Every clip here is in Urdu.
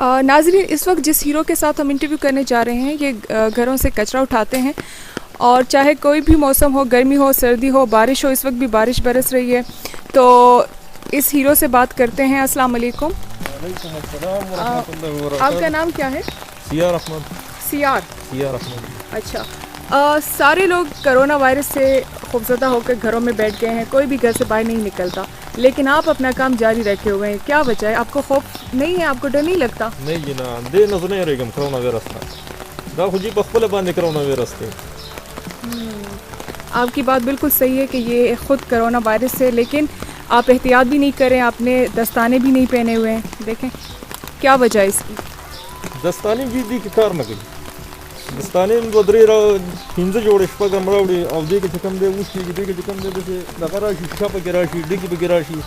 ناظرین، اس وقت جس ہیرو کے ساتھ ہم انٹرویو کرنے جا رہے ہیں یہ گھروں سے کچرا اٹھاتے ہیں، اور چاہے کوئی بھی موسم ہو، گرمی ہو، سردی ہو، بارش ہو، اس وقت بھی بارش برس رہی ہے، تو اس ہیرو سے بات کرتے ہیں۔ السلام علیکم۔ وعلیکم السلام ورحمۃ اللہ وبرکاتہ۔ آپ کا نام کیا ہے؟ سیار احمد۔ سیار احمد۔ اچھا، سارے لوگ کرونا وائرس سے خوفزدہ ہو کر گھروں میں بیٹھ گئے ہیں، کوئی بھی گھر سے باہر نہیں نکلتا، لیکن آپ اپنا کام جاری رکھے ہوئے ہیں، کیا وجہ ہے؟ آپ کو خوف نہیں ہے؟ آپ کو ڈر نہیں لگتا؟ نہیں جنا دے نظر رہے گم کرونا وائرس دا خجی بخبل باندھ کرونا وائرس تھے۔ آپ کی بات بالکل صحیح ہے کہ یہ خود کرونا وائرس ہے، لیکن آپ احتیاط بھی نہیں کریں، آپ نے دستانے بھی نہیں پہنے ہوئے ہیں، دیکھیں کیا وجہ ہے اس کی؟ دستانی بھی دی کار نہ گئی دستانی بدری را ہند جوڑے شپگم راوڑی او دے کے چکم دے اس کی دے کے چکم دے سے لگا شیشہ پہ گراشی ڈگی پہ گراشی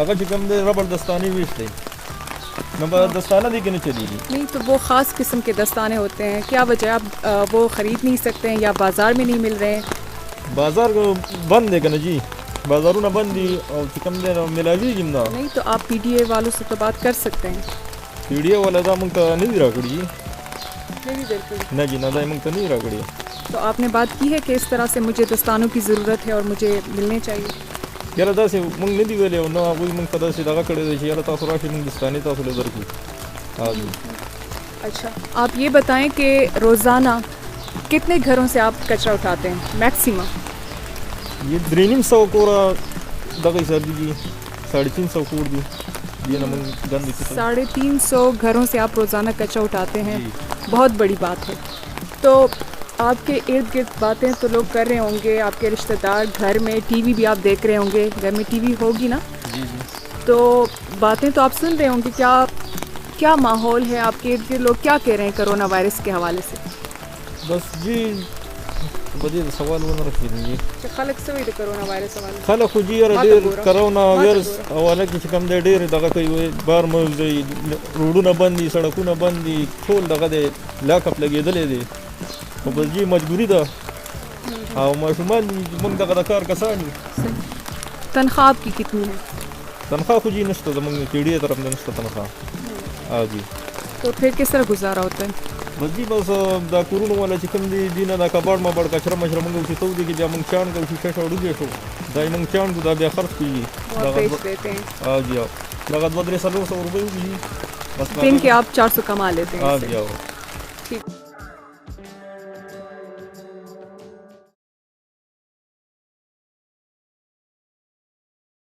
اگر چکم دے ربڑ دستانی بھی اس نمبر دستانہ دی کے نہیں چلی گی۔ نہیں تو وہ خاص قسم کے دستانے ہوتے ہیں، کیا وجہ ہے؟ آپ وہ خرید نہیں سکتے ہیں یا بازار میں نہیں مل رہے ہیں؟ بازار بند ہے کہ نا جی، بازاروں نہ بند دی اور چکم دے ملاوی جمنا نہیں تو آپ پی ڈی اے والوں سے تو بات کر سکتے ہیں۔ پی ڈی اے والا دا منگتا نہیں رہا کڑی نہیں نہ جی نہ دا منگتا نہیں رہا کڑی۔ تو آپ نے بات کی ہے کہ اس طرح سے مجھے دستانوں کی ضرورت ہے اور مجھے ملنے چاہیے؟ یار دا سے منگ نہیں دی ویلے نہ کوئی منگ پتہ سے لگا کڑے دے یار تاسو راشي منگ دستانی تاسو لے درکی۔ اچھا، آپ یہ بتائیں کہ روزانہ کتنے گھروں سے آپ کچرا اٹھاتے ہیں میکسیمم؟ یہ 350 کورا دغه سر دی 350 کور دی یہ نہ منگ گند کی 350 گھروں سے آپ روزانہ کچرا اٹھاتے ہیں، بہت بڑی بات ہے۔ تو آپ کے ارد گرد باتیں تو لوگ کر رہے ہوں گے، آپ کے رشتہ دار، گھر میں ٹی وی بھی آپ دیکھ رہے ہوں گے، گھر میں ٹی وی ہوگی نا؟ جی جی۔ تو باتیں تو آپ سن رہے ہوں گے، کیا ماحول ہے آپ کے ارد گرد؟ لوگ کیا کہہ رہے ہیں کرونا وائرس کے حوالے سے؟ بس جی بدی سوال ونه رسیدل جی خلق سوي د کرونا وایرس حواله خلق جی یار ډیر کرونا وایرس حواله کې کم دی ډیر دغه کوي بار مو دی روډونه بندي سړکونه بندي ټول دغه دی لاک اپ لګیدلې دي او بس جی مجبوری ده او ماشومان موږ دغه کار کسانی۔ تنخواہ آپ کی کتنی ہے؟ تنخواہ خو جی نشته زموږ پیډي طرف نه نشته تنخواہ۔ جی تو پھر کس طرح گزارا ہوتا ہے؟ بس جی بس دا کورونو والا چې کوم دی دینه دا کباړ ما بړ کچره مشره موږ چې تو دی کې بیا موږ چان کو شیشه شوړو دی شو دا موږ چان کو دا بیا خرڅ کیږي دا بیچ دیتے ہیں۔ جی لگا 200 روپے بس دن کے آپ 400 کما لیتے ہیں؟ جی